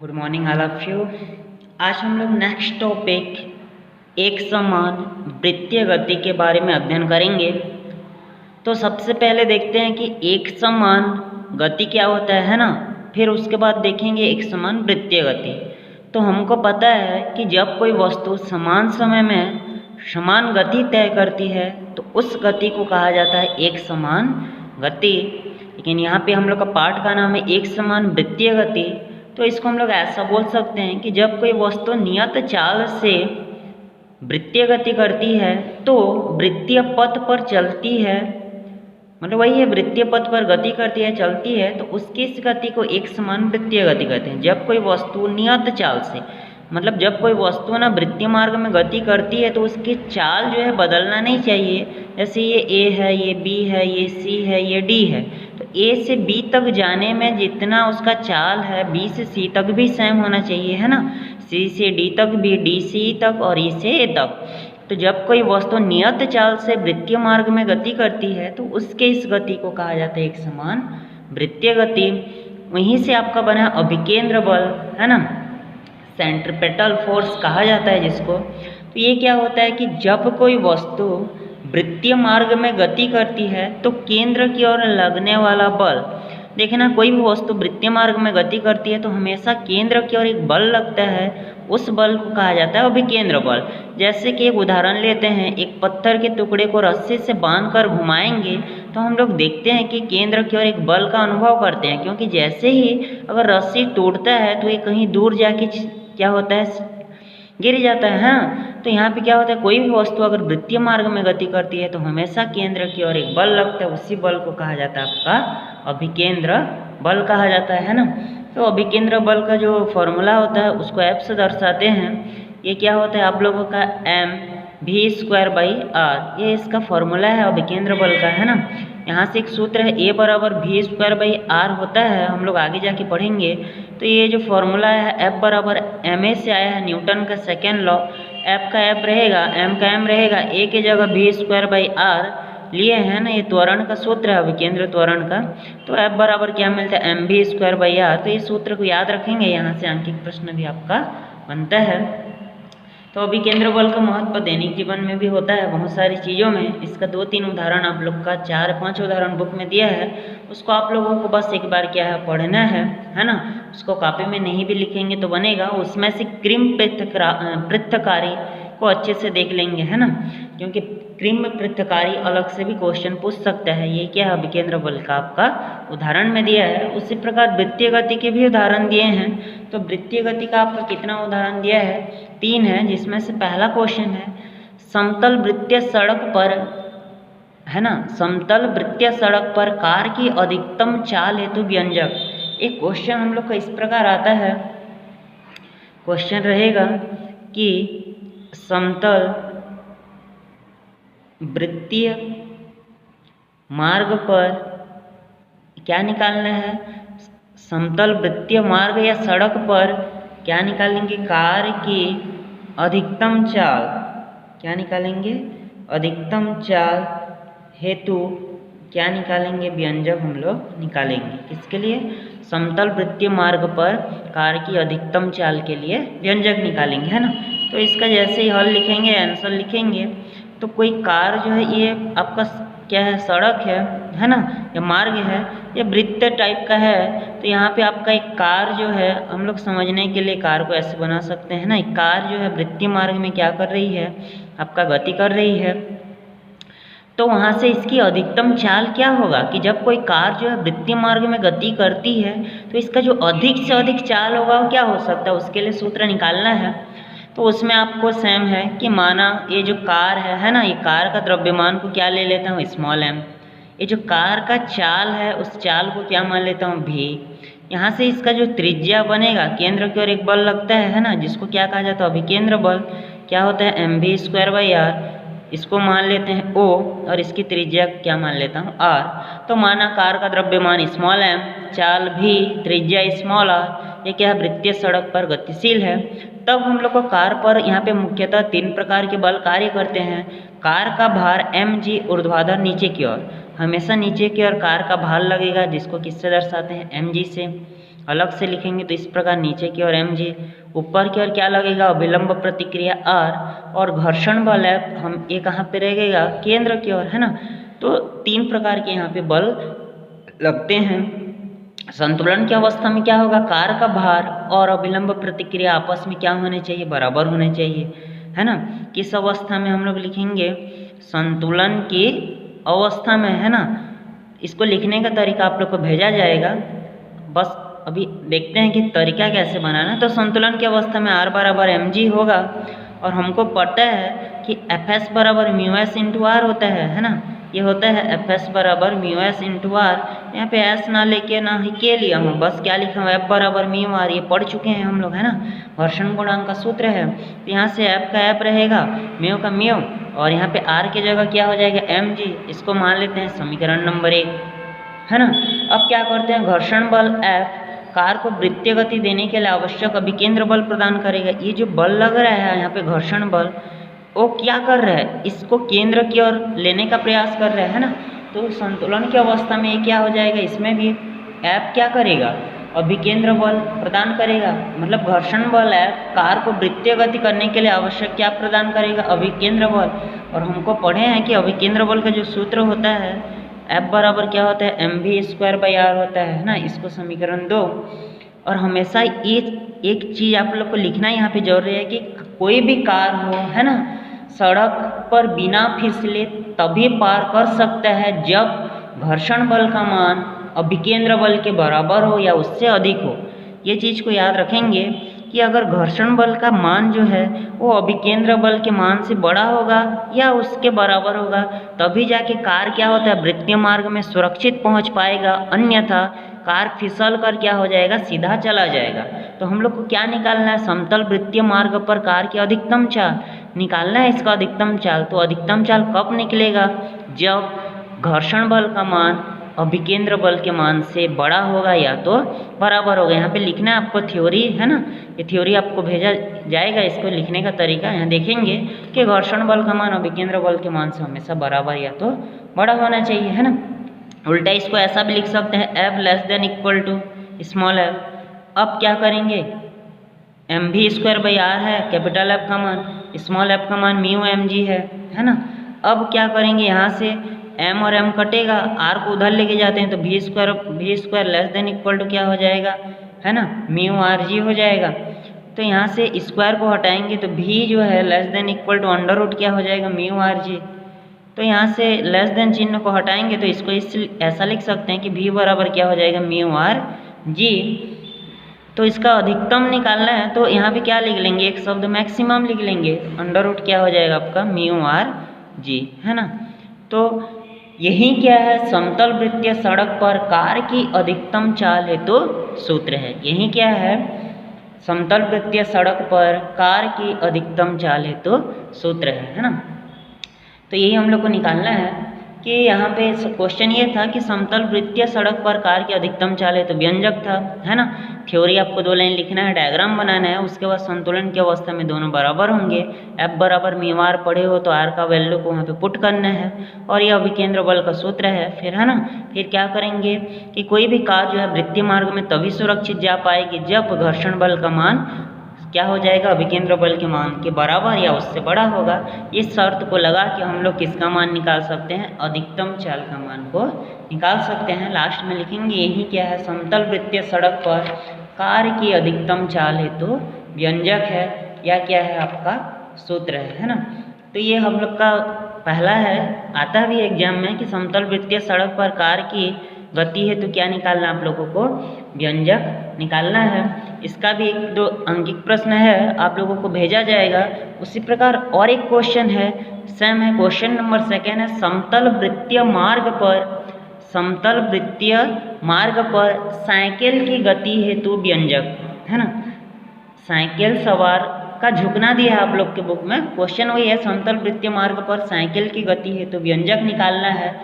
Good morning all of you. आज हम लोग नेक्स्ट टॉपिक एक समान वृत्तीय गति के बारे में अध्ययन करेंगे। तो सबसे पहले देखते हैं कि एक समान गति क्या होता है ना। फिर उसके बाद देखेंगे एक समान वृत्तीय गति। तो हमको पता है कि जब कोई वस्तु समान समय में समान गति तय करती है तो उस गति को कहा जाता है एक समान गति। लेकिन यहाँ पे हम लोग का पाठ का नाम है एक समान वृत्तीय गति। तो इसको हम लोग ऐसा बोल सकते हैं कि जब कोई वस्तु नियत चाल से वृत्तीय गति करती है तो वृत्तीय पथ पर चलती है, मतलब वही है वृत्तीय पथ पर गति करती है, चलती है, तो उसकी इस गति को एक समान वृत्तीय गति कहते हैं। जब कोई वस्तु नियत चाल से, मतलब जब कोई वस्तु ना वृत्तीय मार्ग में गति करती है तो उसकी चाल जो है बदलना नहीं चाहिए। जैसे ये ए है, ये बी है, ये सी है, ये डी है, तो ए से बी तक जाने में जितना उसका चाल है बी से सी तक भी सेम होना चाहिए, है ना। सी से डी तक भी, डी से ई तक और ई से ए तक। तो जब कोई वस्तु नियत चाल से वृत्तीय मार्ग में गति करती है तो उसके इस गति को कहा जाता है एक समान वृत्तीय गति। वहीं से आपका बना अभिकेंद्र बल, है ना, सेंट्रिपेटल फोर्स कहा जाता है जिसको। तो ये क्या होता है कि जब कोई वस्तु वृत्तीय मार्ग में गति करती है तो केंद्र की ओर लगने वाला बल, देखना कोई भी वस्तु वृत्तीय मार्ग में गति करती है तो हमेशा केंद्र की ओर एक बल लगता है, उस बल को कहा जाता है अभिकेंद्र बल। जैसे कि एक उदाहरण लेते हैं, एक पत्थर के टुकड़े को रस्सी से बांधकर घुमाएंगे तो हम लोग देखते हैं कि केंद्र की ओर एक बल का अनुभव करते हैं, क्योंकि जैसे ही अगर रस्सी टूटता है तो ये कहीं दूर जाके क्या होता है, गिर जाता है। हाँ, तो यहाँ पे क्या होता है, कोई भी वस्तु अगर वृत्तीय मार्ग में गति करती है तो हमेशा केंद्र की ओर एक बल लगता है, उसी बल को कहा जाता है आपका अभिकेंद्र बल कहा जाता है ना। तो अभिकेंद्र बल का जो फॉर्मूला होता है उसको एफ से दर्शाते हैं। ये क्या होता है आप लोगों का M V square by R, ये इसका फॉर्मूला है अभिकेंद्र बल का, है ना। यहाँ से एक सूत्र है ए बराबर वी स्क्वायर बाई आर होता है, हम लोग आगे जाके पढ़ेंगे। तो ये जो फॉर्मूला है एफ बराबर एम ए से आया है, न्यूटन का सेकेंड लॉ। एफ का एफ रहेगा, एम का एम रहेगा, ए की जगह वी स्क्वायर बाई आर लिए हैं ना, ये त्वरण का सूत्र है अभिकेंद्र त्वरण का। तो एफ बराबर क्या मिलता है M V square by R. तो इस सूत्र को याद रखेंगे, यहाँ से अंकित प्रश्न भी आपका बनता है। तो अभिकेंद्र बल का महत्व दैनिक जीवन में भी होता है बहुत सारी चीज़ों में। इसका 2-3 उदाहरण आप लोग का 4-5 उदाहरण बुक में दिया है, उसको आप लोगों को बस एक बार क्या है पढ़ना है ना। उसको कॉपी में नहीं भी लिखेंगे तो बनेगा। उसमें से क्रिम पृथकारी को अच्छे से देख लेंगे, है ना, क्योंकि क्रिम पृथकारी अलग से भी क्वेश्चन पूछ सकता है। ये क्या है अभिकेंद्र बल का आपका उदाहरण में दिया है। उसी प्रकार वृत्तीय गति के भी उदाहरण दिए हैं। तो वृत्तीय गति का आपका कितना उदाहरण दिया है, 3 है, जिसमें से पहला क्वेश्चन है समतल वृत्तीय सड़क पर, है ना, समतल वृत्तीय सड़क पर कार की अधिकतम चाल हेतु व्यंजक। एक क्वेश्चन हम लोग का इस प्रकार आता है, क्वेश्चन रहेगा कि समतल वृत्तीय मार्ग पर क्या निकालना है, समतल वृत्तीय मार्ग या सड़क पर क्या निकालेंगे, कार की अधिकतम चाल, क्या निकालेंगे, अधिकतम चाल हेतु क्या निकालेंगे, व्यंजक हम लोग निकालेंगे। किसके लिए, समतल वृत्तीय मार्ग पर कार की अधिकतम चाल के लिए व्यंजक निकालेंगे, है ना। तो इसका जैसे ही हल लिखेंगे, आंसर लिखेंगे, तो कोई कार जो है ये आपका क्या है, सड़क है ना, या मार्ग है, या वृत्त टाइप का है। तो यहाँ पे आपका एक कार जो है, हम लोग समझने के लिए कार को ऐसे बना सकते हैं ना, एक कार जो है वृत्तीय मार्ग में क्या कर रही है, आपका गति कर रही है। तो वहाँ से इसकी अधिकतम चाल क्या होगा कि जब कोई कार जो है वृत्तीय मार्ग में गति करती है तो इसका जो अधिक से अधिक चाल होगा वो क्या हो सकता है, उसके लिए सूत्र निकालना है। तो उसमें आपको सेम है कि माना ये जो कार है ना, ये कार का द्रव्यमान को क्या ले लेता हूँ, स्मॉल एम। ये जो कार का चाल है उस चाल को क्या मान लेता हूँ, भी। यहाँ से इसका जो त्रिज्या बनेगा, केंद्र की ओर एक बल लगता है ना, जिसको क्या कहा जाता है अभिकेंद्र बल, क्या होता है M V square by R. इसको मान लेते हैं ओ और इसकी त्रिज्या क्या मान लेता हूँ आर। तो माना कार का द्रव्यमान स्मॉल एम, चाल भी, त्रिज्या स्मॉल आर, ये क्या है वृत्तीय सड़क पर गतिशील है। तब हम लोग को कार पर यहाँ पे मुख्यतः 3 प्रकार के बल कार्य करते हैं। कार का भार एम जी ऊर्ध्वाधर नीचे की ओर, हमेशा नीचे की ओर कार का भार लगेगा, जिसको किससे दर्शाते हैं, एम जी से। अलग से लिखेंगे तो इस प्रकार नीचे की ओर mg, ऊपर की ओर क्या लगेगा अभिलंब प्रतिक्रिया r, और घर्षण बल F हम ये कहाँ पे रहेगा केंद्र की ओर, है ना। तो 3 प्रकार के यहाँ पे बल लगते हैं। संतुलन की अवस्था में क्या होगा, कार का भार और अभिलंब प्रतिक्रिया आपस में क्या होने चाहिए, बराबर होने चाहिए, है ना। किस अवस्था में हम लोग लिखेंगे, संतुलन की अवस्था में, है ना। इसको लिखने का तरीका आप लोग को भेजा जाएगा, बस अभी देखते हैं कि तरीका कैसे बनाना है। तो संतुलन की अवस्था में r बराबर mg होगा, और हमको पता है कि Fs बराबर μs इंटू आर होता है ना। ये होता है Fs बराबर μs इंटू आर। यहाँ पे s ना लेके ना ही के लिया हूँ, बस क्या लिखा हूँ F बराबर म्यू आर, ये पढ़ चुके हैं हम लोग, है ना। घर्षण गुणांक का सूत्र है, तो यहाँ से F का F रहेगा, म्यू का म्यू, और यहाँ पे r की जगह क्या हो जाएगा mg। इसको मान लेते हैं समीकरण नंबर 1, है ना। अब क्या करते हैं, घर्षण बल F कार को वृत्तीय गति देने के लिए आवश्यक अभिकेंद्र बल प्रदान करेगा। ये जो बल लग रहा है यहाँ पे घर्षण बल, वो क्या कर रहा है, इसको केंद्र की ओर लेने का प्रयास कर रहा है ना। तो संतुलन की अवस्था में ये क्या हो जाएगा, इसमें भी F क्या करेगा, अभिकेंद्र बल प्रदान करेगा। मतलब घर्षण बल F कार को वृत्तीय गति करने के लिए आवश्यक क्या प्रदान करेगा, अभिकेंद्र बल। और हमको पढ़े हैं कि अभिकेंद्र बल का जो सूत्र होता है F बराबर क्या होता है, mv²/r होता है ना। इसको समीकरण 2। और हमेशा एक चीज़ आप लोग को लिखना यहाँ पे जरूरी है कि कोई भी कार हो, है ना, सड़क पर बिना फिसले तभी पार कर सकता है जब घर्षण बल का मान अभिकेंद्र बल के बराबर हो या उससे अधिक हो। ये चीज़ को याद रखेंगे कि अगर घर्षण बल का मान जो है वो अभिकेंद्र बल के मान से बड़ा होगा या उसके बराबर होगा, तभी जाके कार क्या होता है, वृत्तीय मार्ग में सुरक्षित पहुंच पाएगा, अन्यथा कार फिसल कर क्या हो जाएगा, सीधा चला जाएगा। तो हम लोग को क्या निकालना है, समतल वृत्तीय मार्ग पर कार की अधिकतम चाल निकालना है, इसका अधिकतम चाल। तो अधिकतम चाल कब निकलेगा, जब घर्षण बल का मान अभिकेंद्र बल के मान से बड़ा होगा या तो बराबर होगा। यहाँ पे लिखना है आपको थ्योरी, है ना, ये थ्योरी आपको भेजा जाएगा। इसको लिखने का तरीका यहाँ देखेंगे कि घर्षण बल का मान अभिकेंद्र बल के मान से हमेशा बराबर या तो बड़ा होना चाहिए, है ना। उल्टा इसको ऐसा भी लिख सकते हैं, F <= स्मॉल f। अब क्या करेंगे, mv²/r है, कैपिटल F का मान, स्मॉल f का मान म्यू mg है ना। अब क्या करेंगे, यहाँ से m और m कटेगा, r को उधर लेके जाते हैं तो v² क्या हो जाएगा, है ना, म्यू rg हो जाएगा। तो यहाँ से स्क्वायर को हटाएंगे तो v जो है <= क्या हो जाएगा, म्यू rg। तो यहाँ से लेस देन चिन्ह को हटाएंगे तो इसको ऐसा लिख सकते हैं कि v बराबर क्या हो जाएगा, म्यू rg। तो इसका अधिकतम निकालना है तो यहाँ पे क्या लिख लेंगे, एक शब्द मैक्सिमम लिख लेंगे, √ क्या हो जाएगा आपका, म्यू rg, है ना। तो यही क्या है, समतल वृत्तीय सड़क पर कार की अधिकतम चाल हेतु सूत्र है। यही क्या है, समतल वृत्तीय सड़क पर कार की अधिकतम चाल हेतु सूत्र है ना। तो यही हम लोग को निकालना है कि यहाँ पे क्वेश्चन ये था कि समतल वृत्तीय सड़क पर कार की अधिकतम चाल है तो व्यंजक था, है ना। थ्योरी आपको 2 लाइन लिखना है, डायग्राम बनाना है, उसके बाद संतुलन की अवस्था में दोनों बराबर होंगे। F बराबर म्यू आर पढ़े हो तो R का वैल्यू को वहाँ पे पुट करना है, और ये अभिकेंद्र बल का सूत्र है फिर, है ना। फिर क्या करेंगे कि कोई भी कार जो है वृत्तीय मार्ग में तभी सुरक्षित जा पाएगी जब घर्षण बल का मान क्या हो जाएगा, अभिकेंद्र बल के मान के बराबर या उससे बड़ा होगा। इस शर्त को लगा के हम लोग किसका मान निकाल सकते हैं, अधिकतम चाल का मान को निकाल सकते हैं। लास्ट में लिखेंगे यही क्या है, समतल वृत्तीय सड़क पर कार की अधिकतम चाल है तो व्यंजक है या क्या है आपका सूत्र है ना। तो ये हम लोग का पहला है, आता भी एग्जाम में कि समतल वृत्तीय सड़क पर कार की गति है तो क्या निकालना, आप लोगों को व्यंजक निकालना है। इसका भी 1-2 अंकित प्रश्न है, आप लोगों को भेजा जाएगा। उसी प्रकार और एक क्वेश्चन है, सेम है, क्वेश्चन नंबर 2 है, समतल वृत्तीय मार्ग पर साइकिल की गति हेतु व्यंजक, है ना। साइकिल सवार का झुकना दिया है आप लोग के बुक में, क्वेश्चन वही है, समतल वृत्तीय मार्ग पर साइकिल की गति हेतु व्यंजक निकालना है।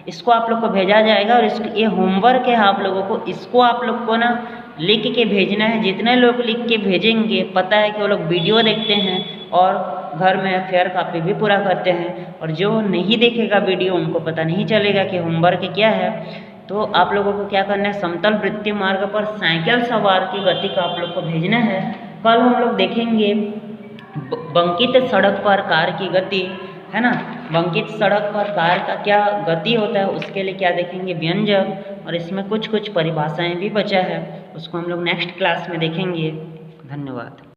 इसको आप लोग को भेजा जाएगा और इसको ये होमवर्क है आप लोगों को, इसको आप लोग को ना लिख के भेजना है। जितने लोग लिख के भेजेंगे, पता है कि वो लोग वीडियो देखते हैं और घर में फेयर कॉपी भी पूरा करते हैं, और जो नहीं देखेगा वीडियो उनको पता नहीं चलेगा कि होमवर्क क्या है। तो आप लोगों को क्या करना है, समतल वृत्तीय मार्ग पर साइकिल सवार की गति का आप लोग को भेजना है। कल हम लोग देखेंगे बंकित सड़क पर कार की गति, है ना। बंकित सड़क पर कार का क्या गति होता है, उसके लिए क्या देखेंगे, व्यंजक, और इसमें कुछ कुछ परिभाषाएं भी बचा है, उसको हम लोग नेक्स्ट क्लास में देखेंगे। धन्यवाद।